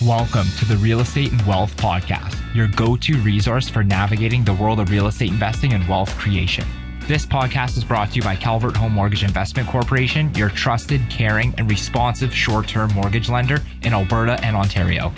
Welcome to the Real Estate and Wealth Podcast, your go-to resource for navigating the world of real estate investing and wealth creation. This podcast is brought to you by Calvert Home Mortgage Investment Corporation, your trusted, caring, and responsive short-term mortgage lender in Alberta and Ontario.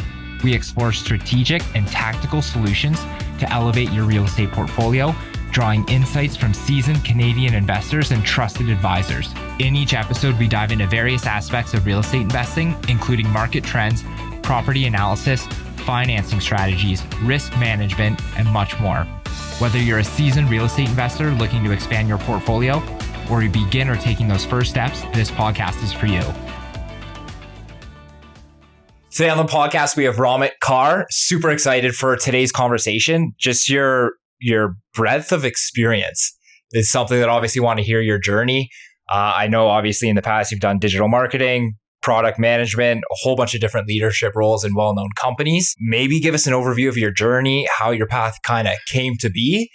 We explore strategic and tactical solutions to elevate your real estate portfolio, drawing insights from seasoned Canadian investors and trusted advisors. In each episode, we dive into various aspects of real estate investing, including market trends, property analysis, financing strategies, risk management, and much more. Whether you're a seasoned real estate investor looking to expand your portfolio or a beginner taking those first steps, this podcast is for you. Today on the podcast, we have Ramit Kar. Super excited for today's conversation. Just your breadth of experience is something that obviously want to hear your journey. I know obviously in the past you've done digital marketing, product management, a whole bunch of different leadership roles in well-known companies. Maybe give us an overview of your journey, how your path kind of came to be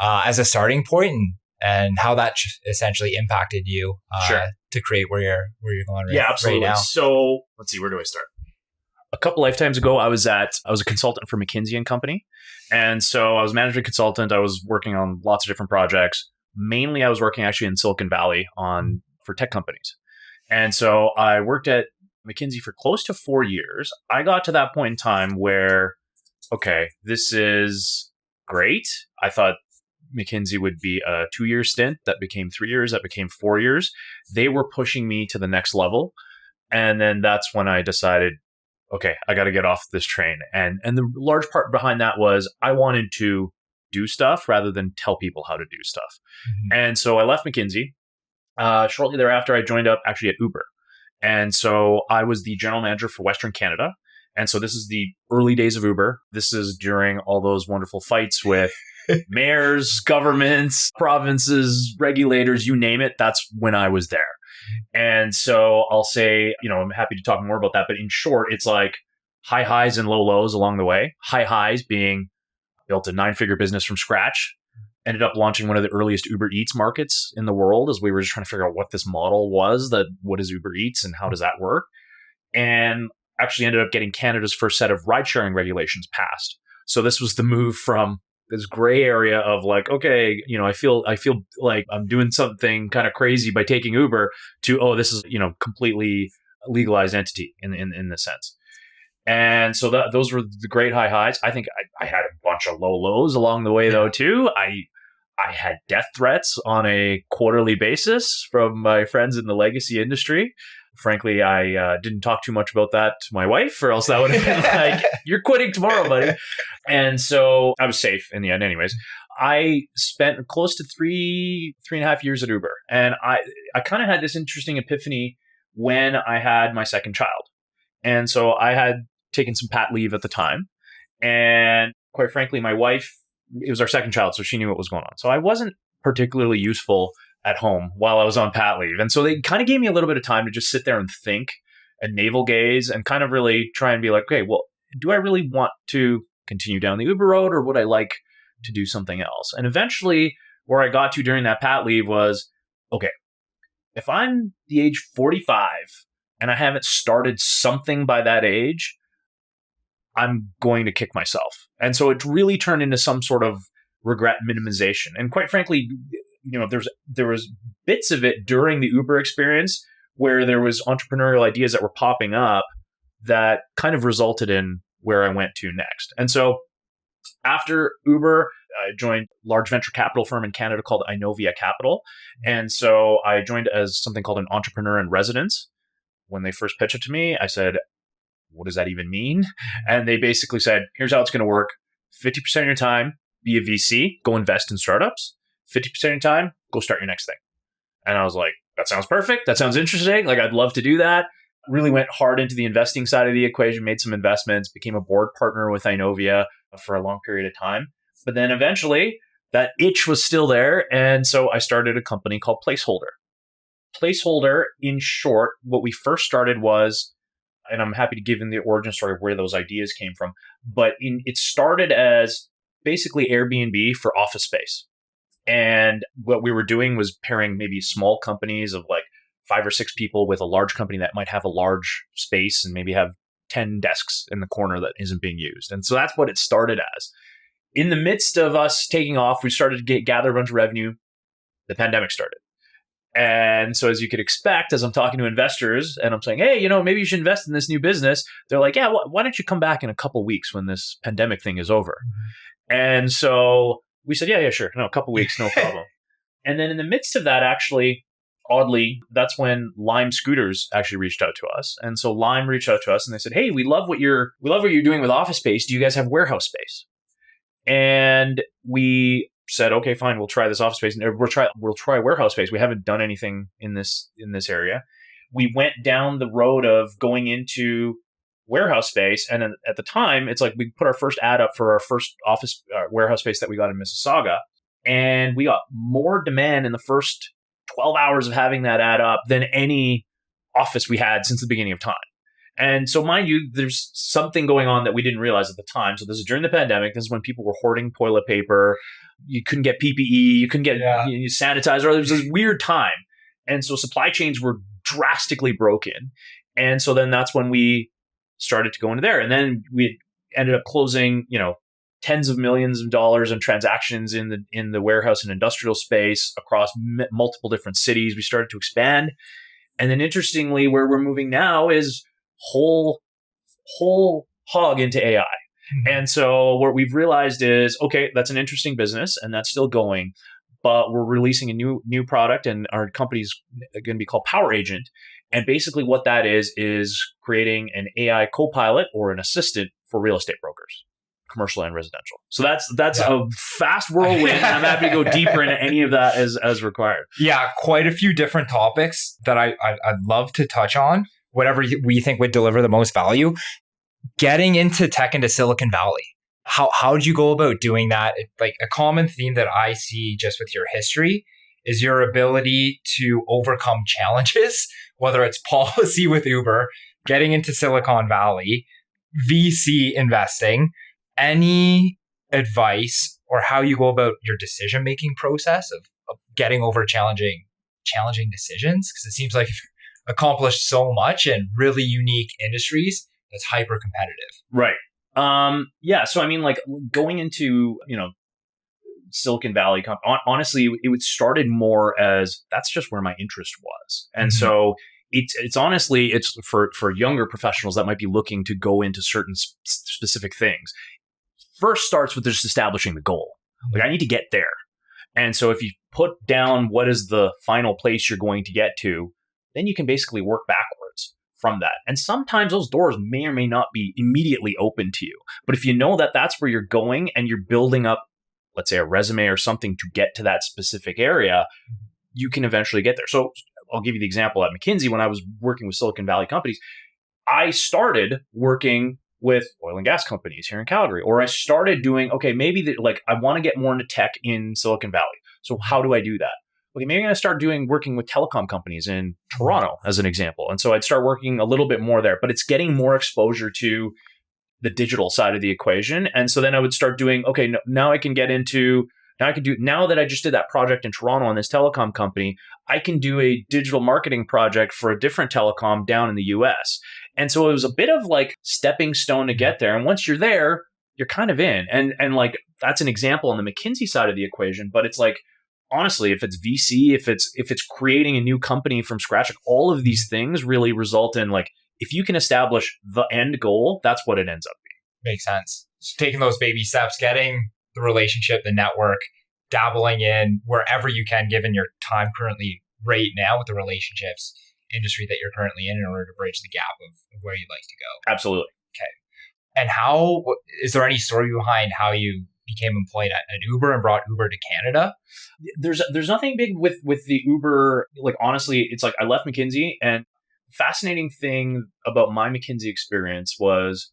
as a starting point, and how that essentially impacted you to create where you're going Yeah, absolutely. Right now. So let's see, where do I start? A couple lifetimes ago, I was a consultant for McKinsey and Company. And so I was management consultant. I was working on lots of different projects. Mainly, I was working actually in Silicon Valley for tech companies. And so I worked at McKinsey for close to 4 years. I got to that point in time where, okay, this is great. I thought McKinsey would be a 2-year stint. That became 3 years. That became 4 years. They were pushing me to the next level. And then that's when I decided, okay, I got to get off this train. And the large part behind that was I wanted to do stuff rather than tell people how to do stuff. Mm-hmm. And so I left McKinsey. Shortly thereafter, I joined up actually at Uber. And so I was the general manager for Western Canada. And so this is the early days of Uber. This is during all those wonderful fights with mayors, governments, provinces, regulators, you name it. That's when I was there. And so I'll say, I'm happy to talk more about that. But in short, it's like high highs and low lows along the way. High highs being built a 9-figure business from scratch. Ended up launching one of the earliest UberEats markets in the world as we were just trying to figure out what this model was, what is UberEats and how does that work? And actually ended up getting Canada's first set of ride-sharing regulations passed. So this was the move from this gray area of like, okay, I feel like I'm doing something kind of crazy by taking Uber to, this is, completely legalized entity in this sense. And so those were the great high highs. I think I had a bunch of low lows along the way though too. I had death threats on a quarterly basis from my friends in the legacy industry. Frankly, I didn't talk too much about that to my wife, or else that would have been like, you're quitting tomorrow, buddy. And so I was safe in the end anyways. I spent close to 3.5 years at Uber. And I kind of had this interesting epiphany when I had my second child. And so I had taken some pat leave at the time. And quite frankly, my wife, it was our second child, so she knew what was going on. So I wasn't particularly useful at home while I was on pat leave. And so they kind of gave me a little bit of time to just sit there and think and navel gaze and kind of really try and be like, okay, well, do I really want to continue down the Uber road, or would I like to do something else? And eventually where I got to during that pat leave was, okay, if I'm the age 45 and I haven't started something by that age, I'm going to kick myself. And so it really turned into some sort of regret minimization. And quite frankly, there was bits of it during the Uber experience where there was entrepreneurial ideas that were popping up that kind of resulted in where I went to next. And so after Uber, I joined a large venture capital firm in Canada called Inovia Capital. And so I joined as something called an entrepreneur in residence. When they first pitched it to me, I said, what does that even mean? And they basically said, here's how it's going to work. 50% of your time, be a VC, go invest in startups. 50% of your time, go start your next thing. And I was like, that sounds perfect. That sounds interesting. Like, I'd love to do that. Really went hard into the investing side of the equation, made some investments, became a board partner with Inovia for a long period of time. But then eventually that itch was still there. And so I started a company called Placeholder. Placeholder, in short, what we first started was, and I'm happy to give in the origin story of where those ideas came from, but it started as basically Airbnb for office space. And what we were doing was pairing maybe small companies of like 5 or 6 people with a large company that might have a large space and maybe have 10 desks in the corner that isn't being used. And so that's what it started as. In the midst of us taking off, we started to gather a bunch of revenue. The pandemic started. And so as you could expect, as I'm talking to investors and I'm saying, hey, maybe you should invest in this new business. They're like, yeah, why don't you come back in a couple of weeks when this pandemic thing is over? And so we said, yeah, sure. No, a couple of weeks, no problem. And then in the midst of that, actually, oddly, that's when Lime Scooters actually reached out to us. And so Lime reached out to us and they said, hey, we love what you're doing with office space. Do you guys have warehouse space? And we said, okay, fine, we'll try this office space. And we'll try warehouse space. We haven't done anything in this area. We went down the road of going into warehouse space. And at the time, it's like we put our first ad up for our first office warehouse space that we got in Mississauga. And we got more demand in the first 12 hours of having that ad up than any office we had since the beginning of time. And so, mind you, there's something going on that we didn't realize at the time. So this is during the pandemic. This is when people were hoarding toilet paper. You couldn't get PPE. You couldn't get sanitizer. There was this weird time. And so supply chains were drastically broken. And so then that's when we started to go into there. And then we ended up closing, tens of millions of dollars in transactions in the warehouse and industrial space across multiple different cities. We started to expand. And then interestingly, where we're moving now is whole hog into AI. Mm-hmm. And so what we've realized is, okay, that's an interesting business and that's still going, but we're releasing a new product and our company's going to be called PowerAgent. And basically what that is creating an AI co-pilot or an assistant for real estate brokers, commercial and residential. So that's a fast whirlwind. And I'm happy to go deeper into any of that as required. Yeah, quite a few different topics that I'd love to touch on. Whatever we think would deliver the most value. Getting into tech into Silicon Valley. How did you go about doing that? Like a common theme that I see just with your history is your ability to overcome challenges, whether it's policy with Uber, getting into Silicon Valley, VC investing. Any advice or how you go about your decision-making process of getting over challenging decisions? Because it seems like you've accomplished so much in really unique industries that's hyper competitive. Right. Yeah. So, I mean, like going into, Silicon Valley, honestly, it started more as that's just where my interest was. And so it's honestly, it's for younger professionals that might be looking to go into certain specific things. First starts with just establishing the goal. Like I need to get there. And so if you put down what is the final place you're going to get to, then you can basically work backwards from that. And sometimes those doors may or may not be immediately open to you. But if you know that that's where you're going and you're building up, let's say a resume or something to get to that specific area, you can eventually get there. So I'll give you the example at McKinsey. When I was working with Silicon Valley companies, I started working with oil and gas companies here in Calgary, or I started doing, maybe I want to get more into tech in Silicon Valley. So how do I do that? Okay, maybe I'm going to start working with telecom companies in Toronto as an example. And so I'd start working a little bit more there, but it's getting more exposure to the digital side of the equation. And so then I would start doing, now I can get into, now that I just did that project in Toronto on this telecom company, I can do a digital marketing project for a different telecom down in the US. And so it was a bit of like stepping stone to get there. And once you're there, you're kind of in. And like, that's an example on the McKinsey side of the equation, but it's like, honestly, if it's VC, if it's creating a new company from scratch, like all of these things really result in like, if you can establish the end goal, that's what it ends up being. Makes sense. So taking those baby steps, getting the relationship, the network, dabbling in wherever you can, given your time currently right now with the relationships industry that you're currently in order to bridge the gap of where you'd like to go. Absolutely. Okay. And how, is there any story behind how you became employed at Uber and brought Uber to Canada? There's nothing big with the Uber. Like, honestly, it's like I left McKinsey, and the fascinating thing about my McKinsey experience was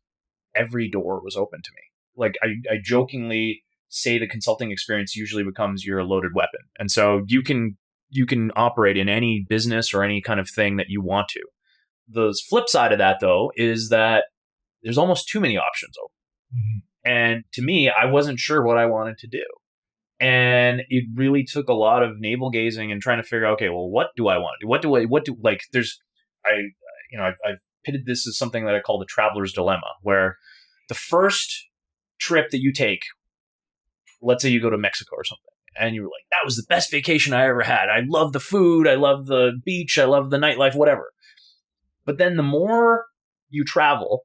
every door was open to me. Like I jokingly say the consulting experience usually becomes your loaded weapon. And so you can operate in any business or any kind of thing that you want to. The flip side of that, though, is that there's almost too many options open. Mm-hmm. And to me, I wasn't sure what I wanted to do. And it really took a lot of navel gazing and trying to figure out, okay, well, what do I want to do? I've pitted this as something that I call the traveler's dilemma, where the first trip that you take, let's say you go to Mexico or something, and you're like, that was the best vacation I ever had. I love the food. I love the beach. I love the nightlife, whatever. But then the more you travel,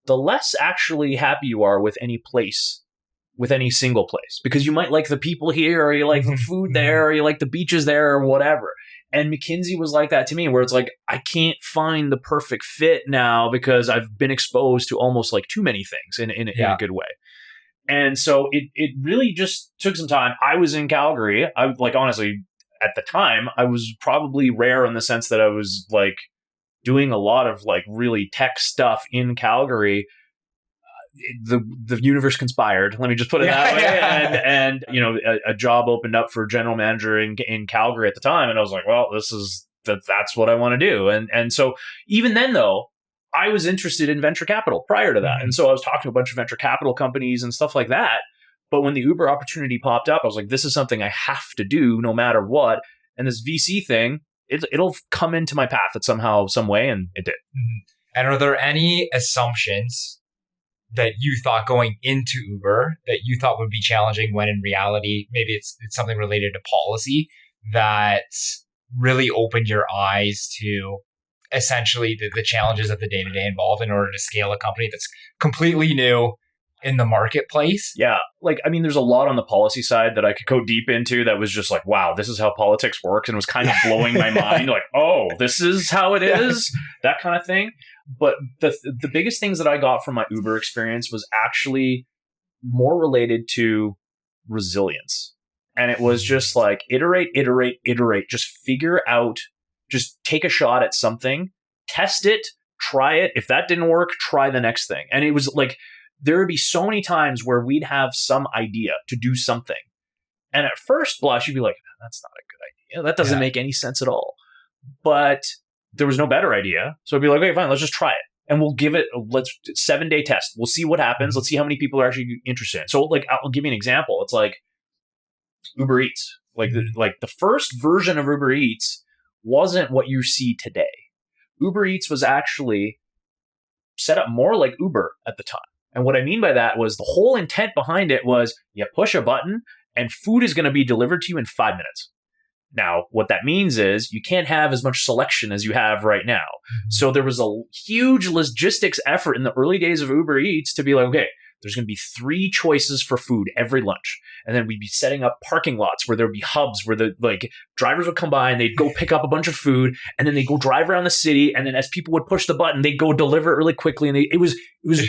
the less actually happy you are with any place, with any single place, because you might like the people here, or you like the food there, or you like the beaches there, or whatever. And McKinsey was like that to me, where it's like, I can't find the perfect fit now because I've been exposed to almost like too many things in a good way. And so it really just took some time. I was in Calgary. I like, honestly, at the time, I was probably rare in the sense that I was like doing a lot of like really tech stuff in Calgary. The universe conspired. Let me just put it that way. And you know, a job opened up for general manager in Calgary at the time, and I was like, well, that's what I want to do. And so even then, though, I was interested in venture capital prior to that, and so I was talking to a bunch of venture capital companies and stuff like that. But when the Uber opportunity popped up, I was like, this is something I have to do no matter what. And this VC thing, it'll come into my path at somehow, some way, and it did. And are there any assumptions that you thought going into Uber that you thought would be challenging when in reality, maybe it's something related to policy that really opened your eyes to essentially the challenges of the day-to-day involved in order to scale a company that's completely new in the marketplace? Yeah. Like, I mean, there's a lot on the policy side that I could go deep into that was just like, wow, this is how politics works. And it was kind of blowing my mind. Like, oh, this is how it is, that kind of thing. But the biggest things that I got from my Uber experience was actually more related to resilience. And it was just like, iterate, just figure out, just take a shot at something, test it, try it. If that didn't work, try the next thing. And it was like, there would be so many times where we'd have some idea to do something. And at first blush, you'd be like, that's not a good idea. That doesn't make any sense at all. But there was no better idea. So I'd be like, okay, fine, let's just try it. And we'll give it, 7-day test. We'll see what happens. Let's see how many people are actually interested in it. So like, I'll give you an example. It's like Uber Eats. Like the first version of Uber Eats wasn't what you see today. Uber Eats was actually set up more like Uber at the time. And what I mean by that was the whole intent behind it was you push a button and food is going to be delivered to you in 5 minutes. Now, what that means is you can't have as much selection as you have right now. So there was a huge logistics effort in the early days of Uber Eats to be like, okay, there's going to be 3 choices for food every lunch. And then we'd be setting up parking lots where there'd be hubs where the like drivers would come by and they'd go pick up a bunch of food and then they'd go drive around the city. And then as people would push the button, they'd go deliver it really quickly. And it was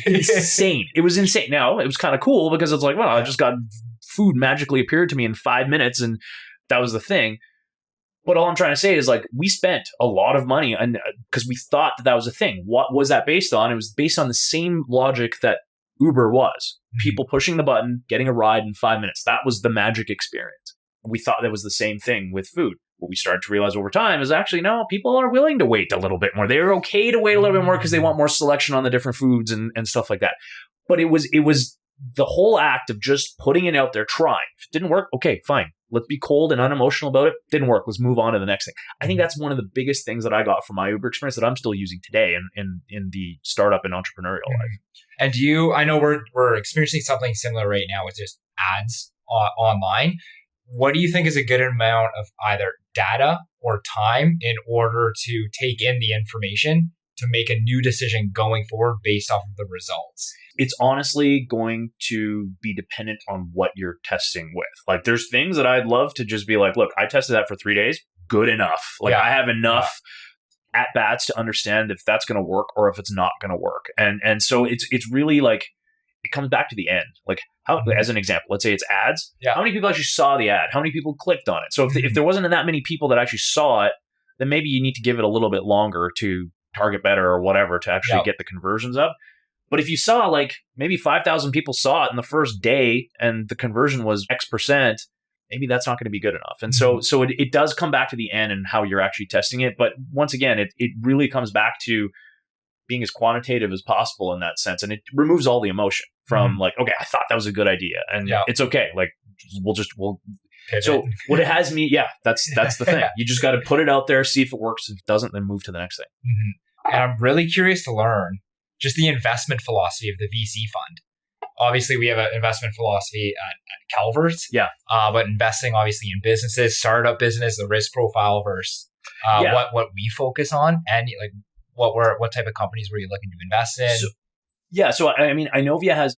insane. It was insane. Now, it was kind of cool because it's like, well, I just got food magically appeared to me in 5 minutes. And that was the thing. But all I'm trying to say is like we spent a lot of money and because we thought that was a thing. What was that based on? It was based on the same logic that Uber was. People pushing the button, getting a ride in 5 minutes. That was the magic experience. We thought that was the same thing with food. What we started to realize over time is actually, no, people are willing to wait a little bit more. They're okay to wait a little bit more because they want more selection on the different foods and stuff like that. But it was the whole act of just putting it out there, trying. If it didn't work, okay, fine. Let's be cold and unemotional about it. Didn't work. Let's move on to the next thing. I think that's one of the biggest things that I got from my Uber experience that I'm still using today in the startup and entrepreneurial life. And I know we're experiencing something similar right now with just ads online. What do you think is a good amount of either data or time in order to take in the information to make a new decision going forward based off of the results? It's honestly going to be dependent on what you're testing with. Like there's things that I'd love to just be like, look, I tested that for 3 days. Good enough. Like I have enough at bats to understand if that's going to work or if it's not going to work. And so it's really like, it comes back to the end. Like how, as an example, let's say it's ads. How many people actually saw the ad? How many people clicked on it? So if there wasn't that many people that actually saw it, then maybe you need to give it a little bit longer to target better or whatever to actually get the conversions up. But if you saw like maybe 5,000 people saw it in the first day and the conversion was X%, maybe that's not going to be good enough. And so it does come back to the end and how you're actually testing it. But once again, it really comes back to being as quantitative as possible in that sense. And it removes all the emotion from like, okay, I thought that was a good idea and it's okay. Like we'll pivot. So what it has me, that's the thing. You just got to put it out there, see if it works. If it doesn't, then move to the next thing. And I'm really curious to learn just the investment philosophy of the VC fund. Obviously, we have an investment philosophy at Calvert. Yeah. But investing obviously in businesses, startup business, the risk profile versus what we focus on, and like what type of companies were you looking to invest in? So I mean, Inovia has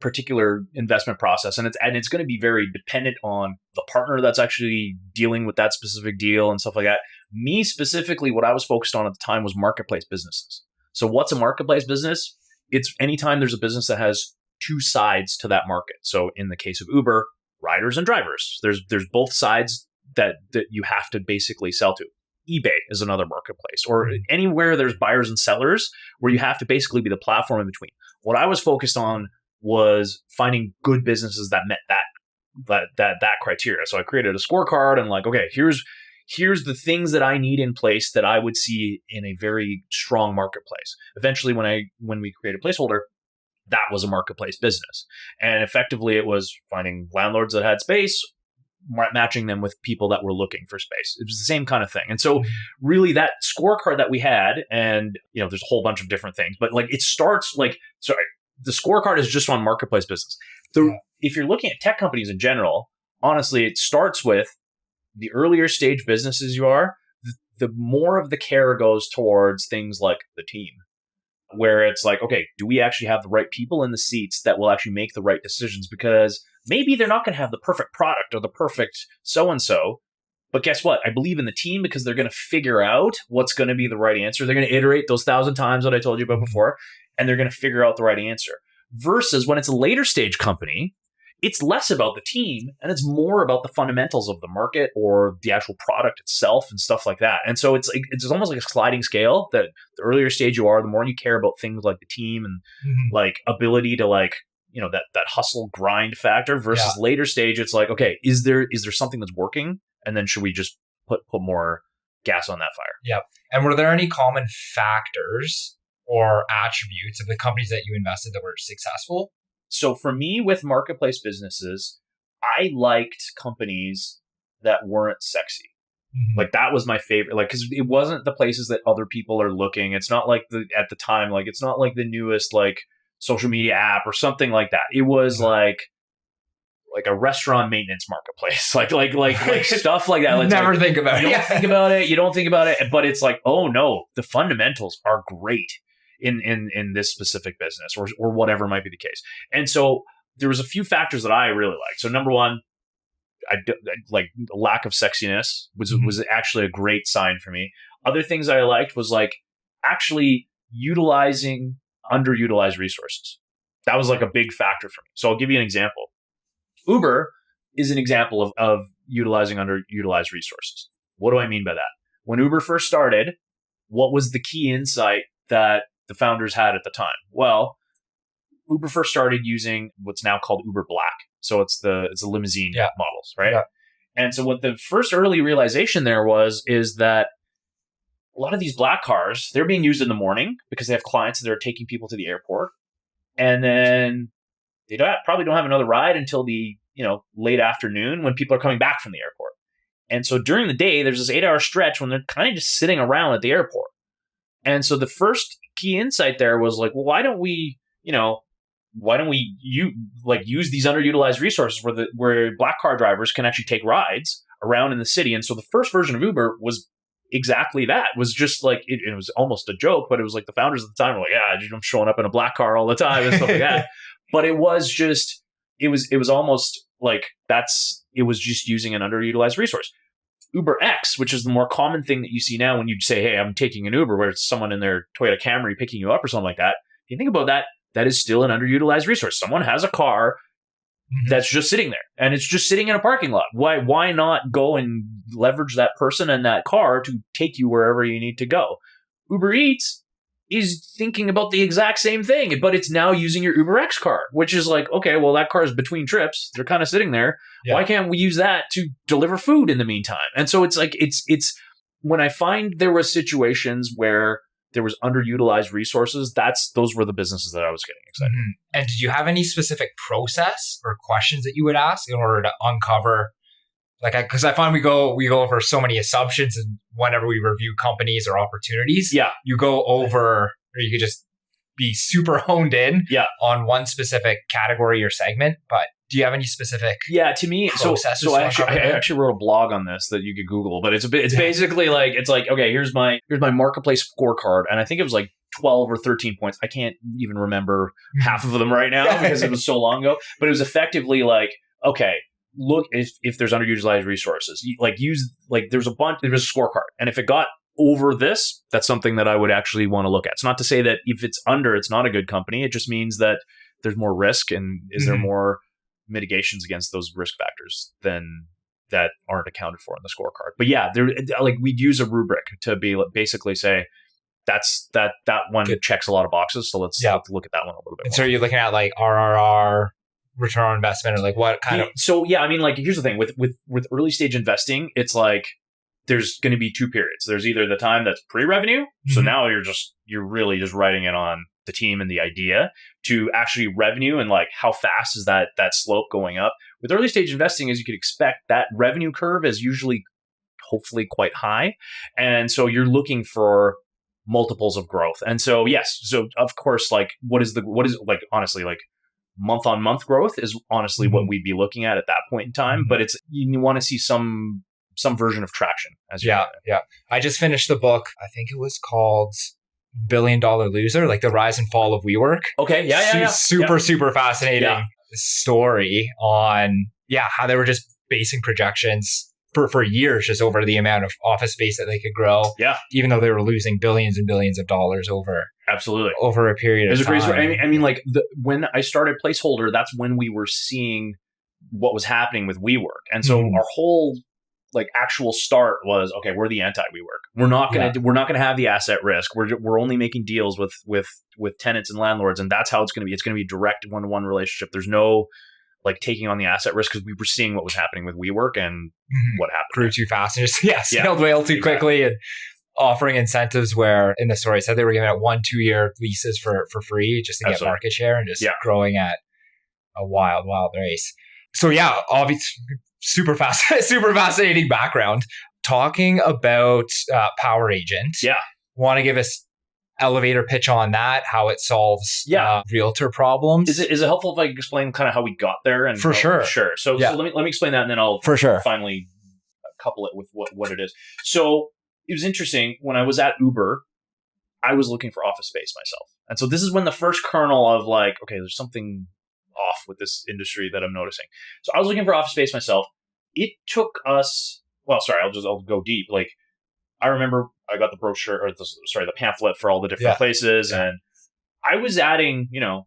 particular investment process, and it's going to be very dependent on the partner that's actually dealing with that specific deal and stuff like that. Me specifically, what I was focused on at the time was marketplace businesses. So what's a marketplace business? It's anytime there's a business that has two sides to that market. So in the case of Uber, riders and drivers. There's both sides that you have to basically sell to. eBay is another marketplace, or anywhere there's buyers and sellers where you have to basically be the platform in between. What I was focused on was finding good businesses that met that criteria. So I created a scorecard and like, okay, here's the things that I need in place that I would see in a very strong marketplace. Eventually, when we created Placeholder, that was a marketplace business. And effectively, it was finding landlords that had space, matching them with people that were looking for space. It was the same kind of thing. And so really that scorecard that we had, and there's a whole bunch of different things, but like it starts like, the scorecard is just on marketplace business. If you're looking at tech companies in general, honestly, it starts with the earlier stage businesses you are, the more of the care goes towards things like the team, where it's like, okay, do we actually have the right people in the seats that will actually make the right decisions? Because maybe they're not going to have the perfect product or the perfect so-and-so, but guess what? I believe in the team because they're going to figure out what's going to be the right answer. They're going to iterate those 1,000 times that I told you about before, and they're going to figure out the right answer. Versus when it's a later stage company, it's less about the team and it's more about the fundamentals of the market or the actual product itself and stuff like that. And so it's almost like a sliding scale that the earlier stage you are, the more you care about things like the team and like ability to like, that hustle grind factor versus later stage. It's like, okay, is there something that's working? And then should we just put more gas on that fire? Yep. And were there any common factors or attributes of the companies that you invested that were successful? So for me, with marketplace businesses, I liked companies that weren't sexy. Like that was my favorite, like, because it wasn't the places that other people are looking. It's not like at the time, like it's not like the newest like social media app or something like that. It was like a restaurant maintenance marketplace, like stuff like that. Never think about it. You don't think about it. You don't think about it, but it's like, oh no, the fundamentals are great in this specific business or whatever might be the case. And so there was a few factors that I really liked. So number one, I like lack of sexiness was actually a great sign for me. Other things I liked was like actually utilizing underutilized resources. That was like a big factor for me. So I'll give you an example. Uber is an example of utilizing underutilized resources. What do I mean by that? When Uber first started, what was the key insight that the founders had at the time? Well, Uber first started using what's now called Uber Black. So it's the limousine models, right? Yeah. And so what the first early realization there is that a lot of these black cars, they're being used in the morning because they have clients that are taking people to the airport. And then they probably don't have another ride until the late afternoon when people are coming back from the airport. And so during the day, there's this 8-hour stretch when they're kind of just sitting around at the airport. And so the first key insight there was like, well, why don't we use these underutilized resources where black car drivers can actually take rides around in the city? And so the first version of Uber was exactly that. It was just like it was almost a joke, but it was like the founders at the time were like, yeah, I'm showing up in a black car all the time and stuff like that. But it was almost like it was just using an underutilized resource. UberX, which is the more common thing that you see now when you say, hey, I'm taking an Uber, where it's someone in their Toyota Camry picking you up or something like that. If you think about that, that is still an underutilized resource. Someone has a car that's just sitting there and it's just sitting in a parking lot. Why not go and leverage that person and that car to take you wherever you need to go? UberEats is thinking about the exact same thing, but it's now using your UberX car, which is like, okay, well, that car is between trips. They're kind of sitting there. Yeah. Why can't we use that to deliver food in the meantime? And so it's like, it's when I find there were situations where there was underutilized resources, those were the businesses that I was getting excited. And did you have any specific process or questions that you would ask in order to uncover Like, because I find we go over so many assumptions, and whenever we review companies or opportunities, Yeah. you go over, or you could just be super honed in on one specific category or segment. But do you have any specific to me, so I actually wrote a blog on this that you could Google, but it's basically like, it's like, okay, here's my marketplace scorecard, and I think it was like 12 or 13 points. I can't even remember half of them right now because it was so long ago, but it was effectively like, okay, look, if there's underutilized resources, there's a scorecard, and if it got over this, that's something that I would actually want to look at. It's not to say that if it's under, it's not a good company. It just means that there's more risk, and is there more mitigations against those risk factors than that aren't accounted for in the scorecard. But yeah, we'd use a rubric to be basically say that one checks a lot of boxes. So let's look at that one a little bit. And so you're looking at like RRR, return on investment, or like what kind of? So yeah, I mean, like, here's the thing with early stage investing, it's like there's going to be two periods. There's either the time that's pre-revenue, so now you're really just writing it on the team and the idea, to actually revenue, and like how fast is that slope going up. With early stage investing, as you could expect, that revenue curve is usually hopefully quite high, and so you're looking for multiples of growth. And so yes, so of course, like what is like, honestly, like month on month growth is honestly what we'd be looking at that point in time, but it's, you want to see some version of traction as you I just finished the book. I think it was called $1 Billion Loser, like the rise and fall of WeWork. Okay. Super fascinating story on how they were just basing projections for years just over the amount of office space that they could grow. Yeah. Even though they were losing billions and billions of dollars over a period of time. I mean, like when I started Placeholder, that's when we were seeing what was happening with WeWork. And so our whole like actual start was, okay, we're the anti-WeWork. We're not gonna have the asset risk. We're only making deals with tenants and landlords, and that's how it's gonna be. It's gonna be direct one-to-one relationship. There's no like taking on the asset risk, because we were seeing what was happening with WeWork and what happened. Grew too fast and just scaled way too quickly, and offering incentives where in the story said they were giving out 1-2 year leases for free just to get market share, and just growing at a wild race. So obviously super fascinating background. Talking about PowerAgent. Yeah. Want to give us elevator pitch on that, how it solves realtor problems? Is it helpful if I explain kind of how we got there? And sure. So let me explain that, and then I'll finally couple it with what it is. So it was interesting. When I was at Uber, I was looking for office space myself. And so this is when the first kernel of like, okay, there's something off with this industry that I'm noticing. So I was looking for office space myself. It took us, I'll go deep. Like, I remember I got the brochure, or the pamphlet for all the different places. Yeah. And I was adding, a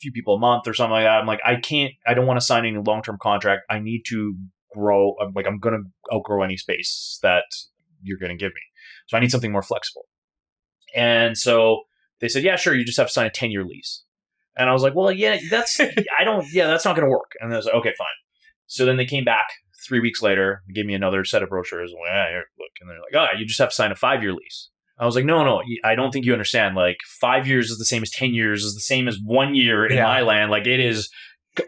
few people a month or something like that. I'm like, I don't want to sign any long-term contract. I need to grow. I'm going to outgrow any space that you're going to give me. So I need something more flexible. And so they said, yeah, sure. You just have to sign a 10-year lease. And I was like, well, that's not going to work. And I was like, okay, fine. So then they came back 3 weeks later, they gave me another set of brochures. Well, here, look. And they're like, you just have to sign a 5-year lease. I was like, no, I don't think you understand. Like 5 years is the same as 10 years is the same as 1 year in my land. Like it is,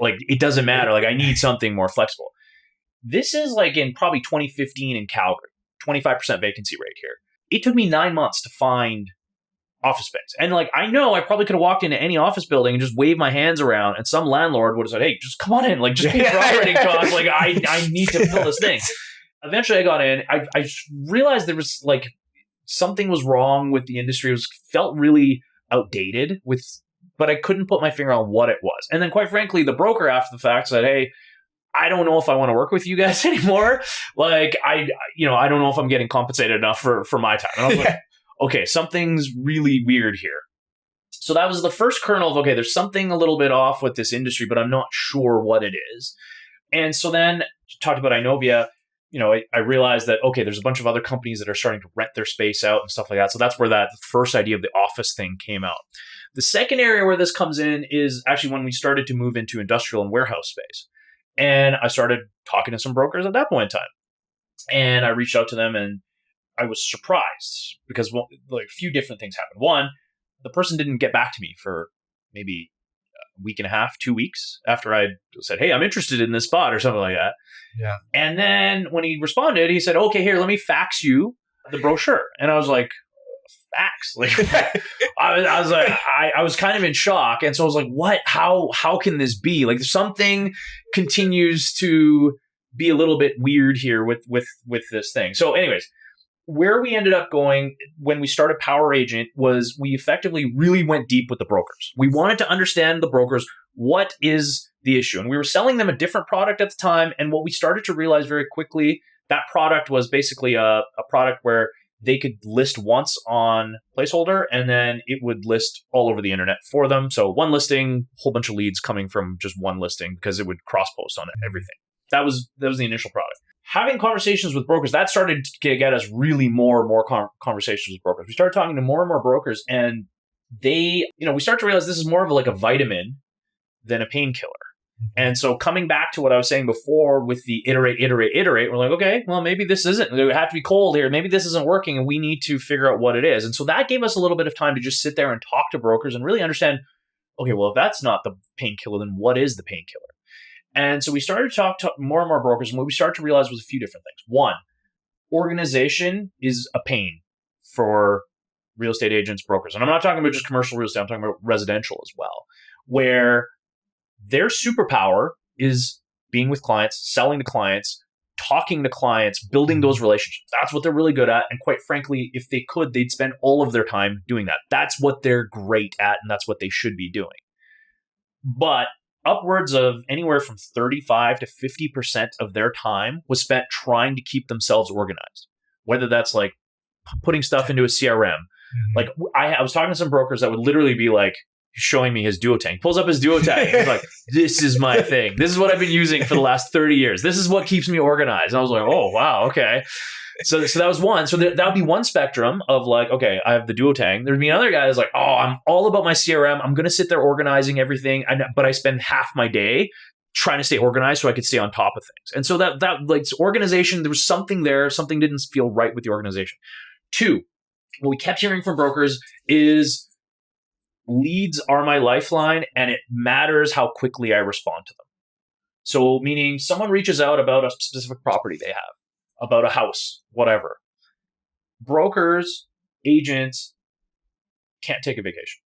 like, it doesn't matter. Like I need something more flexible. This is like in probably 2015 in Calgary, 25% vacancy rate here. It took me 9 months to find office space. And like, I know I probably could have walked into any office building and just waved my hands around, and some landlord would have said, hey, just come on in. Like, just pay for operating costs. Like, I need to fill this thing. Eventually I got in. I realized there was like something was wrong with the industry. It felt really outdated but I couldn't put my finger on what it was. And then quite frankly, the broker after the fact said, hey, I don't know if I want to work with you guys anymore. Like, I don't know if I'm getting compensated enough for my time. And I was like, okay, something's really weird here. So that was the first kernel of, okay, there's something a little bit off with this industry, but I'm not sure what it is. And so then talked about Inovia, I realized that, okay, there's a bunch of other companies that are starting to rent their space out and stuff like that. So that's where that first idea of the office thing came out. The second area where this comes in is actually when we started to move into industrial and warehouse space. And I started talking to some brokers at that point in time. And I reached out to them, and I was surprised because a few different things happened. One, the person didn't get back to me for maybe week and a half, 2 weeks after I said, hey, I'm interested in this spot or something like that. Yeah. And then when he responded, he said, okay, here, let me fax you the brochure. And I was like, fax? Like, I was like, I was kind of in shock. And so I was like, what? How can this be? Like, something continues to be a little bit weird here with this thing. So anyways, where we ended up going when we started PowerAgent was we effectively really went deep with the brokers. We wanted to understand the brokers. What is the issue? And we were selling them a different product at the time. And what we started to realize very quickly, that product was basically a product where they could list once on Placeholder, and then it would list all over the internet for them. So one listing, whole bunch of leads coming from just one listing because it would cross-post on everything. That was the initial product. Having conversations with brokers, that started to get us really more and more conversations with brokers. We started talking to more and more brokers, and they, we start to realize this is more of like a vitamin than a painkiller. And so coming back to what I was saying before with the iterate, we're like, okay, well, maybe this isn't, we have to be cold here. Maybe this isn't working and we need to figure out what it is. And so that gave us a little bit of time to just sit there and talk to brokers and really understand, okay, well, if that's not the painkiller, then what is the painkiller? And so we started to talk to more and more brokers, and what we started to realize was a few different things. One, organization is a pain for real estate agents, brokers. And I'm not talking about just commercial real estate, I'm talking about residential as well, where their superpower is being with clients, selling to clients, talking to clients, building those relationships. That's what they're really good at. And quite frankly, if they could, they'd spend all of their time doing that. That's what they're great at, and that's what they should be doing. But upwards of anywhere from 35 to 50% of their time was spent trying to keep themselves organized, whether that's like putting stuff into a CRM. Mm-hmm. Like I was talking to some brokers that would literally be like showing me his duotang. He pulls up his duotang. He's like, this is my thing. This is what I've been using for the last 30 years. This is what keeps me organized. And I was like, oh, wow, okay. So that was one. So that would be one spectrum of like, okay, I have the duotang. There'd be another guy that's like, oh, I'm all about my CRM. I'm going to sit there organizing everything. But I spend half my day trying to stay organized so I could stay on top of things. And so that like organization, there was something there. Something didn't feel right with the organization. Two, what we kept hearing from brokers is leads are my lifeline, and it matters how quickly I respond to them. So meaning someone reaches out about a specific property they have, about a house, whatever. Brokers, agents can't take a vacation.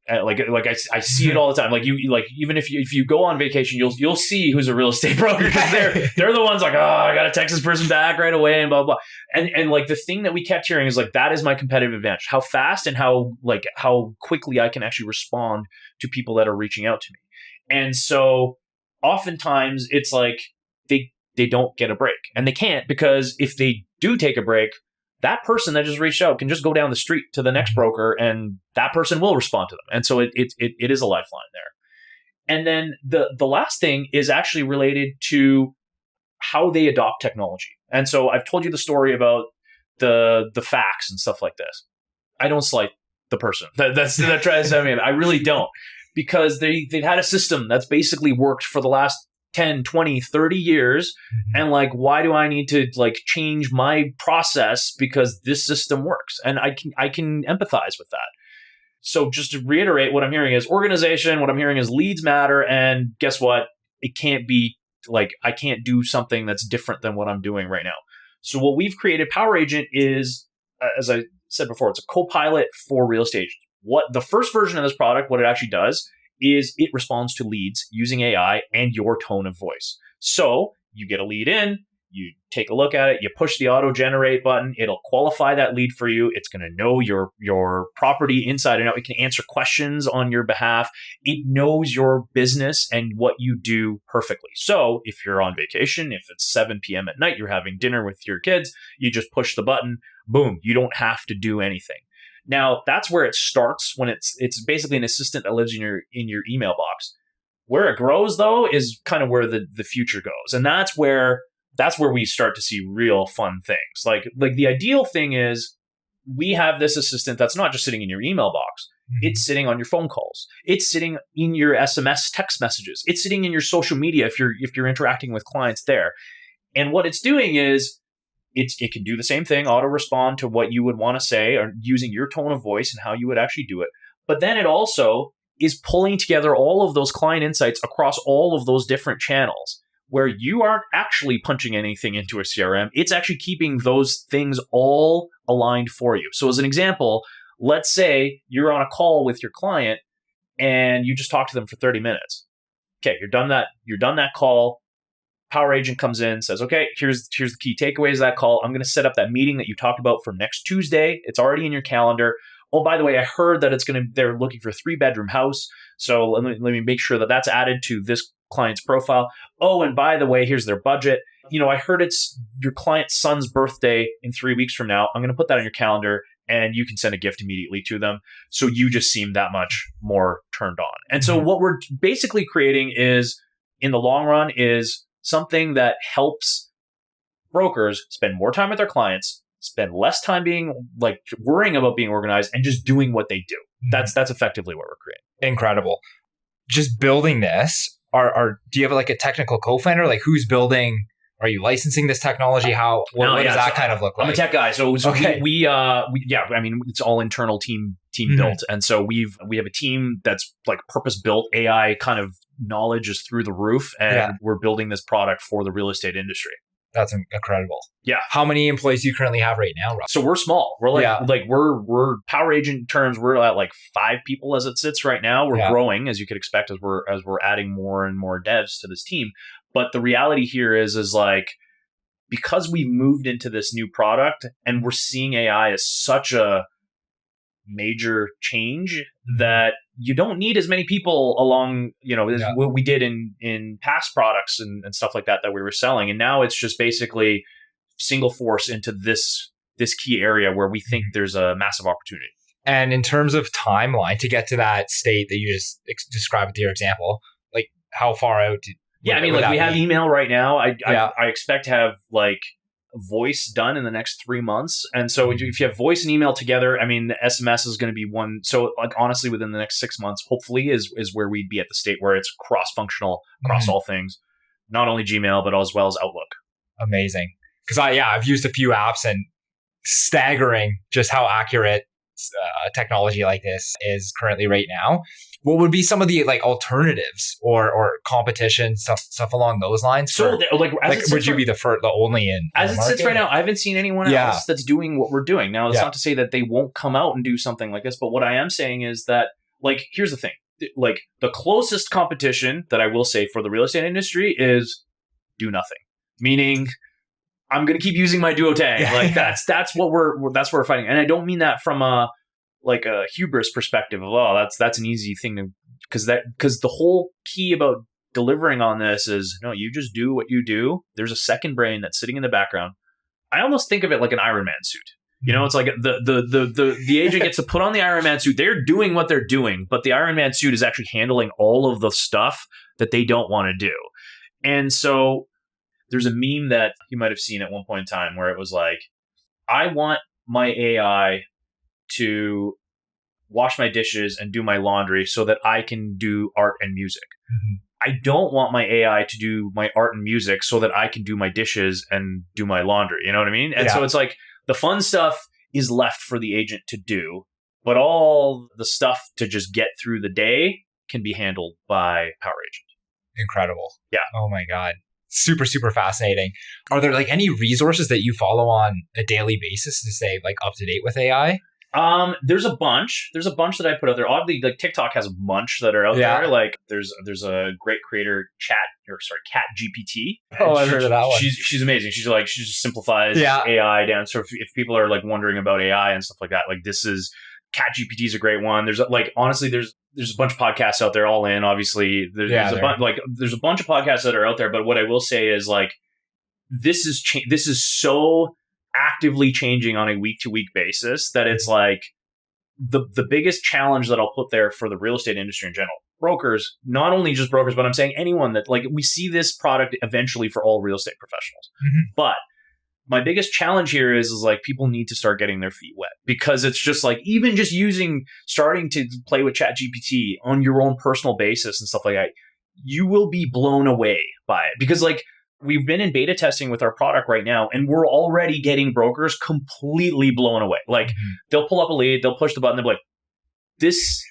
I see it all the time. Like even if you go on vacation, you'll see who's a real estate broker because they're the ones like, oh, I got to text this person back right away and blah blah. And like the thing that we kept hearing is like that is my competitive advantage. How fast and how quickly I can actually respond to people that are reaching out to me. And so oftentimes it's like they don't get a break, and they can't, because if they do take a break, that person that just reached out can just go down the street to the next broker, and that person will respond to them. And so it is a lifeline there. And then the last thing is actually related to how they adopt technology. And so I've told you the story about the fax and stuff like this. I don't slight the person that tries to send me. I really don't, because they've had a system that's basically worked for the last 10, 20, 30 years. And like, why do I need to like change my process because this system works? And I can empathize with that. So just to reiterate, what I'm hearing is organization. What I'm hearing is leads matter. And guess what? It can't be like, I can't do something that's different than what I'm doing right now. So what we've created, PowerAgent, is, as I said before, it's a co-pilot for real estate agents. What the first version of this product, what it actually does is it responds to leads using AI and your tone of voice. So you get a lead in, you take a look at it, you push the auto generate button, it'll qualify that lead for you. It's going to know your property inside and out. It can answer questions on your behalf. It knows your business and what you do perfectly. So if you're on vacation, if it's 7 p.m. at night, you're having dinner with your kids, you just push the button, boom, you don't have to do anything. Now, that's where it starts, when it's basically an assistant that lives in your email box. Where it grows, though, is kind of where the future goes. And that's where we start to see real fun things. Like the ideal thing is we have this assistant that's not just sitting in your email box. It's sitting on your phone calls. It's sitting in your SMS text messages. It's sitting in your social media if you're interacting with clients there. And what it's doing is it can do the same thing, auto respond to what you would want to say, or using your tone of voice and how you would actually do it. But then it also is pulling together all of those client insights across all of those different channels where you aren't actually punching anything into a CRM. It's actually keeping those things all aligned for you. So as an example, let's say you're on a call with your client and you just talk to them for 30 minutes. Okay, you're done that call. PowerAgent comes in, says, okay, here's the key takeaways of that call. I'm going to set up that meeting that you talked about for next Tuesday. It's already in your calendar. Oh, by the way, I heard that they're looking for a 3-bedroom house. So let me make sure that that's added to this client's profile. Oh, and by the way, here's their budget. I heard it's your client's son's birthday in 3 weeks from now. I'm going to put that on your calendar and you can send a gift immediately to them. So you just seem that much more turned on. And so what we're basically creating is, in the long run, is something that helps brokers spend more time with their clients, spend less time worrying about being organized and just doing what they do. That's effectively what we're creating. Incredible. Just building this, do you have a technical co-founder? Who's building? Are you licensing this technology? What does that kind of look like? I'm a tech guy, so okay. we it's all internal team built, and so we have a team that's purpose built. AI kind of knowledge is through the roof, and we're building this product for the real estate industry. That's incredible. Yeah. How many employees do you currently have right now, Rob? So we're small. We're we're PowerAgent terms. We're at 5 people as it sits right now. We're growing, as you could expect, as we're adding more and more devs to this team. But the reality here is because we've moved into this new product and we're seeing AI as such a major change that you don't need as many people along, as what we did in past products and stuff like that we were selling. And now it's just basically single force into this key area where we think there's a massive opportunity. And in terms of timeline to get to that state that you just described with your example, how far out? We have email right now. I expect to have voice done in the next 3 months. And so if you have voice and email together, the SMS is going to be one. So honestly, within the next 6 months, hopefully is where we'd be at the state where it's cross-functional across all things, not only Gmail, but as well as Outlook. Amazing. Because I've used a few apps and staggering just how accurate technology like this is currently right now. What would be some of the alternatives or competition stuff along those lines? So would you be the only in as it sits right now? I haven't seen anyone else that's doing what we're doing. Now, that's not to say that they won't come out and do something like this, but what I am saying is that here's the thing: the closest competition that I will say for the real estate industry is do nothing. Meaning, I'm going to keep using my Duo tag. That's what we're fighting, and I don't mean that from a hubris perspective of that's an easy thing to because the whole key about delivering on this is you just do what you do. There's a second brain that's sitting in the background. I almost think of it like an Iron Man suit. It's like the agent gets to put on the Iron Man suit. They're doing what they're doing, but the Iron Man suit is actually handling all of the stuff that they don't want to do. And so there's a meme that you might have seen at one point in time where it was I want my AI to wash my dishes and do my laundry so that I can do art and music. I don't want my AI to do my art and music so that I can do my dishes and do my laundry. You know what I mean? And so it's the fun stuff is left for the agent to do, but all the stuff to just get through the day can be handled by PowerAgent. Incredible. Yeah. Oh my God. Super, super fascinating. Are there any resources that you follow on a daily basis to stay up to date with AI? There's a bunch that I put out there. Oddly, TikTok has a bunch that are out there. There's a great creator, Cat GPT. Oh, I've heard of that one. She's amazing. She just simplifies AI down. So if people are wondering about AI and stuff like that, this is Cat GPT is a great one. There's honestly, there's a bunch of podcasts out there. All in, obviously, there's a bunch of podcasts that are out there. But what I will say is this is so actively changing on a week-to-week basis that it's the biggest challenge that I'll put there for the real estate industry in general. Brokers, not only just brokers, but I'm saying anyone that we see this product eventually for all real estate professionals. But my biggest challenge here is people need to start getting their feet wet, because it's just even just starting to play with ChatGPT on your own personal basis and stuff like that, you will be blown away by it. Because we've been in beta testing with our product right now, and we're already getting brokers completely blown away. They'll pull up a lead, they'll push the button, they'll be this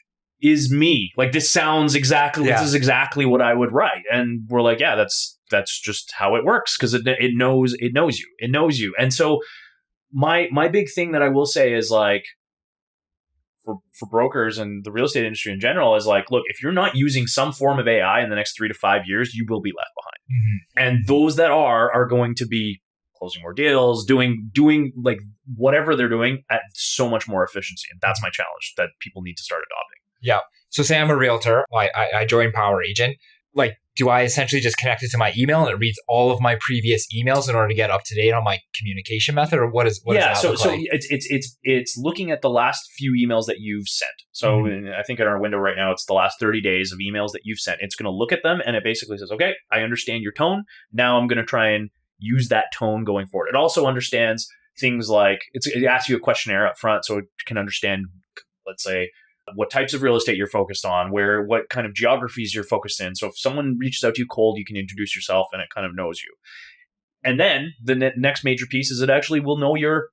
is me. Like this sounds exactly, this is exactly what I would write. And we're like, yeah, that's just how it works because it knows you. And so my big thing that I will say is like, for brokers and the real estate industry in general is like, look, if you're not using some form of AI in the next 3 to 5 years, you will be left behind. And those that are going to be closing more deals, doing like whatever they're doing at so much more efficiency. And that's my challenge that people need to start adopting. Yeah. So say I'm a realtor. I joined PowerAgent. Like, do I essentially just connect it to my email and it reads all of my previous emails in order to get up to date on my communication method, or what does that look like? It's looking at the last few emails that you've sent. So I think in our window right now, it's the last 30 days of emails that you've sent. It's going to look at them and it basically says, okay, I understand your tone. Now I'm going to try and use that tone going forward. It also understands things like it asks you a questionnaire up front so it can understand, let's say, what types of real estate you're focused on, what kind of geographies you're focused in. So if someone reaches out to you cold, you can introduce yourself and it kind of knows you. And then the next major piece is it actually will know your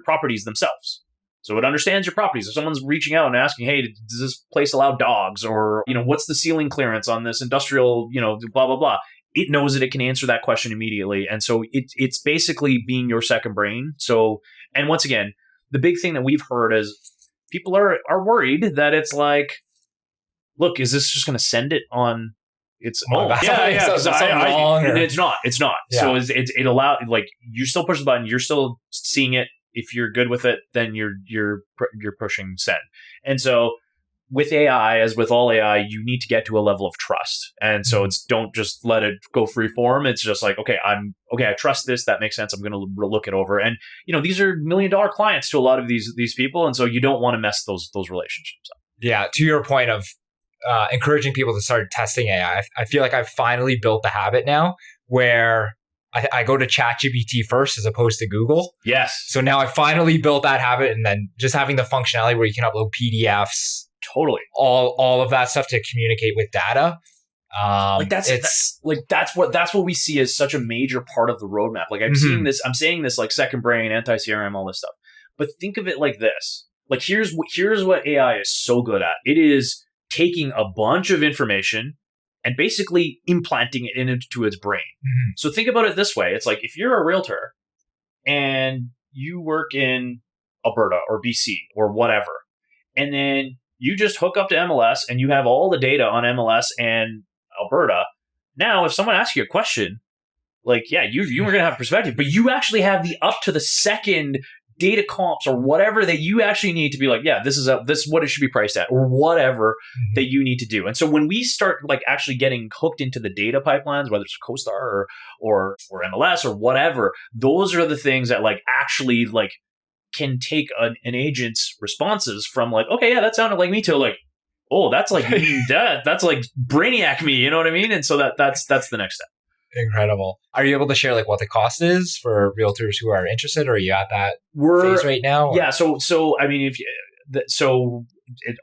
properties themselves. So it understands your properties. If someone's reaching out and asking, hey, does this place allow dogs? Or, what's the ceiling clearance on this industrial, blah, blah, blah. It knows that it can answer that question immediately. And so it's basically being your second brain. So, and once again, the big thing that we've heard is people are worried that it's like, look, is this just going to send it on its own? It's not. Yeah. So it allowed, like, you still push the button, you're still seeing it. If you're good with it, then you're pushing send. And so with AI, as with all AI, you need to get to a level of trust. And so don't just let it go free form. It's just like, okay, I trust this. That makes sense. I'm going to look it over. And, these are $1 million clients to a lot of these people. And so you don't want to mess those relationships up. Yeah. To your point of encouraging people to start testing AI, I feel like I've finally built the habit now where I go to ChatGPT first as opposed to Google. Yes. So now I finally built that habit, and then just having the functionality where you can upload PDFs, totally, all of that stuff to communicate with data. That's what we see as such a major part of the roadmap. Like I'm saying this like second brain, anti-CRM, all this stuff. But think of it like this. Like here's what AI is so good at. It is taking a bunch of information and basically implanting it into its brain. So think about it this way. It's like if you're a realtor and you work in Alberta or BC or whatever, and then you just hook up to MLS and you have all the data on MLS and Alberta. Now, if someone asks you a question, like, yeah, you were going to have perspective, but you actually have the up to the second data comps or whatever that you actually need to be like, yeah, this is what it should be priced at, or whatever that you need to do. And so when we start like actually getting hooked into the data pipelines, whether it's CoStar or MLS or whatever, those are the things that like actually like can take an agent's responses from like, okay, yeah, that sounded like me, to like, oh, that's like that's like Brainiac me, you know what I mean? And so that's the next step. Incredible. Are you able to share like what the cost is for realtors who are interested, or are you at that phase right now? Or? Yeah. So I mean,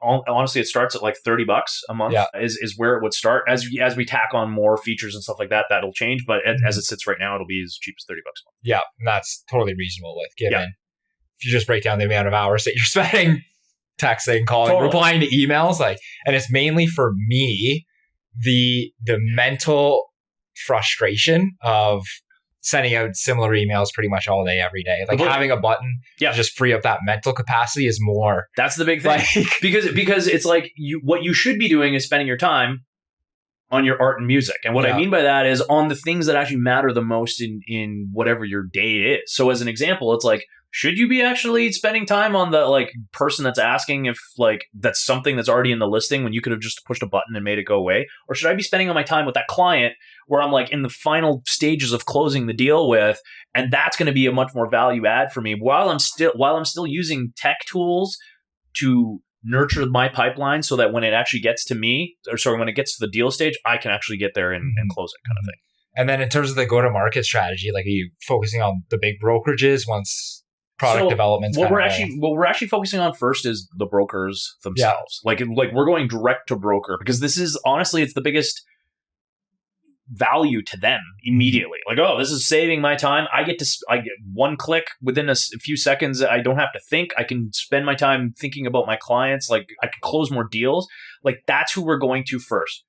honestly, it starts at like $30 a month is where it would start. As we tack on more features and stuff like that, that'll change. But as it sits right now, it'll be as cheap as $30 a month. Yeah. And that's totally reasonable with given. If you just break down the amount of hours that you're spending texting, calling, replying to emails, like, and it's mainly for me, the mental frustration of sending out similar emails pretty much all day, every day. Like having a button to just free up that mental capacity is more. That's the big thing. Because it's like what you should be doing is spending your time on your art and music. And what I mean by that is on the things that actually matter the most in whatever your day is. So as an example, it's like, should you be actually spending time on the like person that's asking if like that's something that's already in the listing when you could have just pushed a button and made it go away? Or should I be spending all my time with that client where I'm like in the final stages of closing the deal with, and that's going to be a much more value add for me while I'm still using tech tools to nurture my pipeline so that when it actually gets to me, when it gets to the deal stage, I can actually get there and close it, kind of thing. And then in terms of the go-to-market strategy, like, are you focusing on the big brokerages once product development? What we're actually focusing on first is the brokers themselves. Like we're going direct to broker, because this is honestly, it's the biggest value to them immediately. Like, oh, this is saving my time. I get one click within a few seconds. I don't have to think. I can spend my time thinking about my clients. Like, I can close more deals. Like, that's who we're going to first.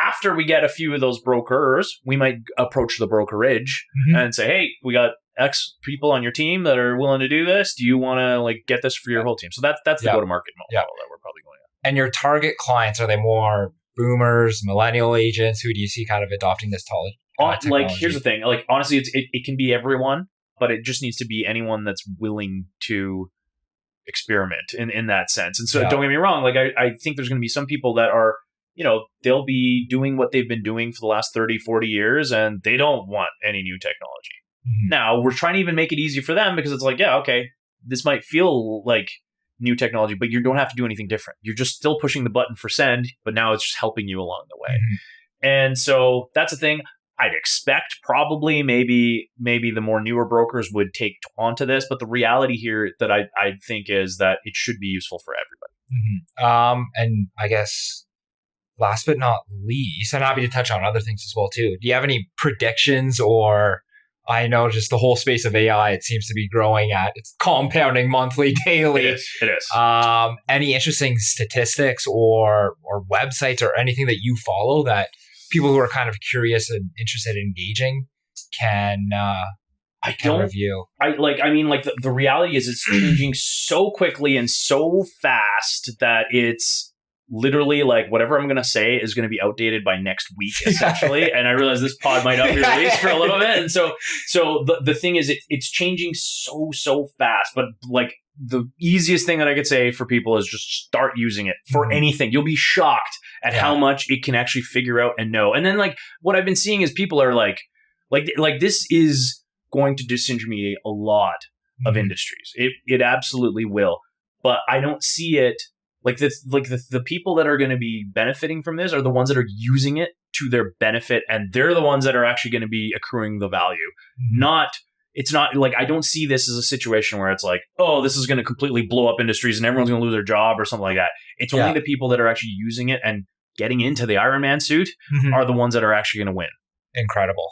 After we get a few of those brokers, we might approach the brokerage and say, hey, we got X people on your team that are willing to do this. Do you want to like get this for your whole team? So that's the go-to-market model that we're probably going at. And your target clients, are they more boomers, millennial agents? Who do you see kind of adopting this technology? Like, here's the thing. Like, honestly, it can be everyone, but it just needs to be anyone that's willing to experiment in that sense. And so don't get me wrong. Like, I think there's going to be some people that are, they'll be doing what they've been doing for the last 30, 40 years, and they don't want any new technology. Now, we're trying to even make it easy for them because it's like, yeah, okay, this might feel like new technology, but you don't have to do anything different. You're just still pushing the button for send, but now it's just helping you along the way. And so that's the thing. I'd expect probably maybe the more newer brokers would take onto this, but the reality here that I think is that it should be useful for everybody. And I guess last but not least, I'm happy to touch on other things as well too. Do you have any predictions, or I know just the whole space of AI, it seems to be growing it's compounding monthly, daily. It is. Any interesting statistics or websites or anything that you follow that people who are kind of curious and interested in engaging can review? The reality is it's changing so quickly and so fast that it's literally like whatever I'm going to say is going to be outdated by next week, essentially. And I realize this pod might not be released for a little bit. And so the thing is, it's changing so fast. But like the easiest thing that I could say for people is just start using it for anything. You'll be shocked at how much it can actually figure out and know. And then like what I've been seeing is people are like this is going to disintermediate a lot of industries. It absolutely will. But I don't see it. The people that are going to be benefiting from this are the ones that are using it to their benefit, and they're the ones that are actually going to be accruing the value. It's not like I don't see this as a situation where it's like, oh, this is going to completely blow up industries and everyone's going to lose their job or something like that. It's only the people that are actually using it and getting into the Iron Man suit are the ones that are actually going to win. Incredible.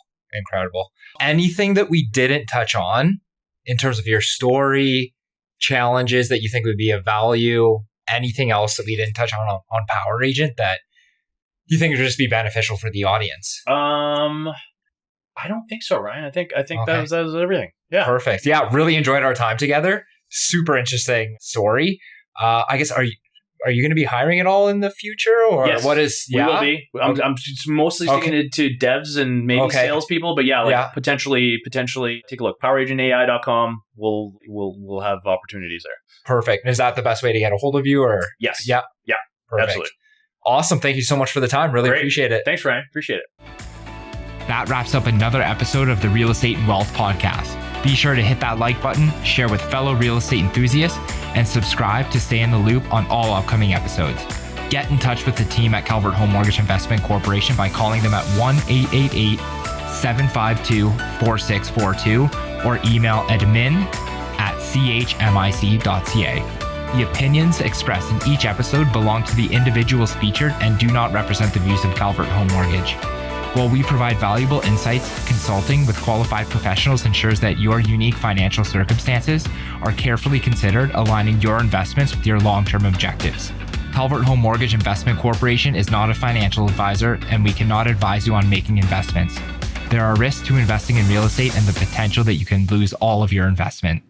Anything that we didn't touch on in terms of your story, challenges that you think would be of value? Anything else that we didn't touch on PowerAgent that you think would just be beneficial for the audience? I don't think so, Ryan. I think okay. that was everything. Yeah. Perfect. Yeah. Really enjoyed our time together. Super interesting story. I guess, are you going to be hiring at all in the future, or what is? We will be. I'm mostly sticking to devs and maybe salespeople, but potentially take a look. PowerAgentAI.com. We'll have opportunities there. Perfect. Is that the best way to get a hold of you, or? Yes. Yeah. Perfect. Absolutely. Awesome. Thank you so much for the time. Really appreciate it. Thanks, Ryan. Appreciate it. That wraps up another episode of the Real Estate and Wealth Podcast. Be sure to hit that like button, share with fellow real estate enthusiasts, and subscribe to stay in the loop on all upcoming episodes. Get in touch with the team at Calvert Home Mortgage Investment Corporation by calling them at 1-888-752-4642 or email admin@chmic.ca. The opinions expressed in each episode belong to the individuals featured and do not represent the views of Calvert Home Mortgage. While we provide valuable insights, consulting with qualified professionals ensures that your unique financial circumstances are carefully considered, aligning your investments with your long-term objectives. Calvert Home Mortgage Investment Corporation is not a financial advisor, and we cannot advise you on making investments. There are risks to investing in real estate and the potential that you can lose all of your investment.